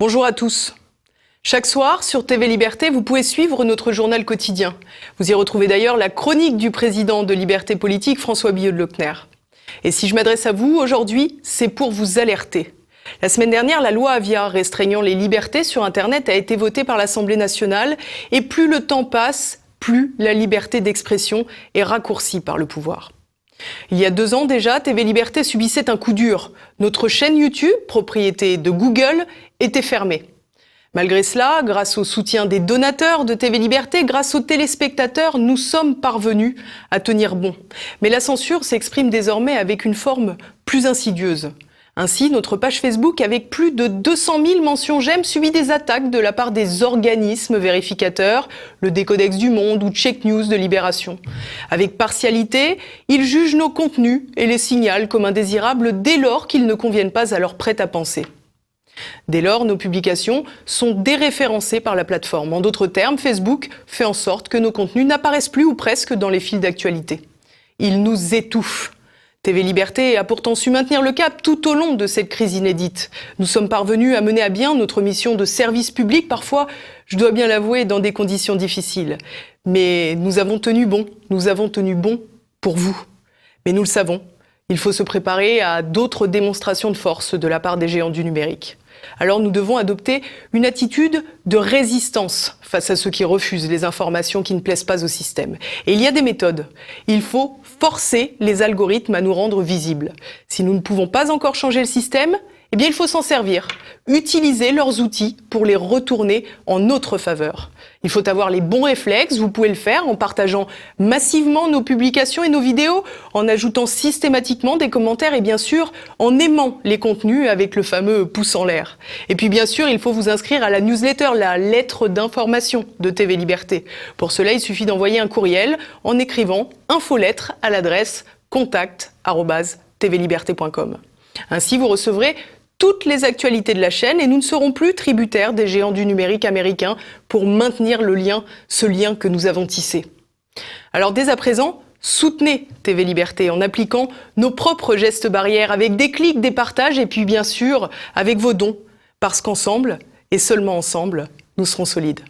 Bonjour à tous. Chaque soir, sur TV Liberté, vous pouvez suivre notre journal quotidien. Vous y retrouvez d'ailleurs la chronique du président de Liberté Politique, François Billot de Lochner. Et si je m'adresse à vous aujourd'hui, c'est pour vous alerter. La semaine dernière, la loi Avia restreignant les libertés sur Internet a été votée par l'Assemblée nationale. Et plus le temps passe, plus la liberté d'expression est raccourcie par le pouvoir. Il y a 2 ans déjà, TV Liberté subissait un coup dur. Notre chaîne YouTube, propriété de Google, était fermée. Malgré cela, grâce au soutien des donateurs de TV Liberté, grâce aux téléspectateurs, nous sommes parvenus à tenir bon. Mais la censure s'exprime désormais avec une forme plus insidieuse. Ainsi, notre page Facebook, avec plus de 200 000 mentions j'aime, subit des attaques de la part des organismes vérificateurs, le Décodex du Monde ou Check News de Libération. Avec partialité, ils jugent nos contenus et les signalent comme indésirables dès lors qu'ils ne conviennent pas à leur prêt-à-penser. Dès lors, nos publications sont déréférencées par la plateforme. En d'autres termes, Facebook fait en sorte que nos contenus n'apparaissent plus ou presque dans les fils d'actualité. Il nous étouffe. TV Liberté a pourtant su maintenir le cap tout au long de cette crise inédite. Nous sommes parvenus à mener à bien notre mission de service public, parfois, je dois bien l'avouer, dans des conditions difficiles. Mais nous avons tenu bon pour vous. Mais nous le savons, il faut se préparer à d'autres démonstrations de force de la part des géants du numérique. Alors nous devons adopter une attitude de résistance face à ceux qui refusent les informations qui ne plaisent pas au système. Et il y a des méthodes. Il faut forcer les algorithmes à nous rendre visibles. Si nous ne pouvons pas encore changer le système, eh bien il faut s'en servir. Utiliser leurs outils pour les retourner en notre faveur. Il faut avoir les bons réflexes, vous pouvez le faire en partageant massivement nos publications et nos vidéos, en ajoutant systématiquement des commentaires et bien sûr en aimant les contenus avec le fameux pouce en l'air. Et puis bien sûr, il faut vous inscrire à la newsletter, la lettre d'information de TV Liberté. Pour cela, il suffit d'envoyer un courriel en écrivant infolettre à l'adresse contact@tvliberté.com. Ainsi, vous recevrez toutes les actualités de la chaîne et nous ne serons plus tributaires des géants du numérique américains pour maintenir le lien, ce lien que nous avons tissé. Alors dès à présent, soutenez TV Liberté en appliquant nos propres gestes barrières avec des clics, des partages et puis bien sûr avec vos dons. Parce qu'ensemble, et seulement ensemble, nous serons solides.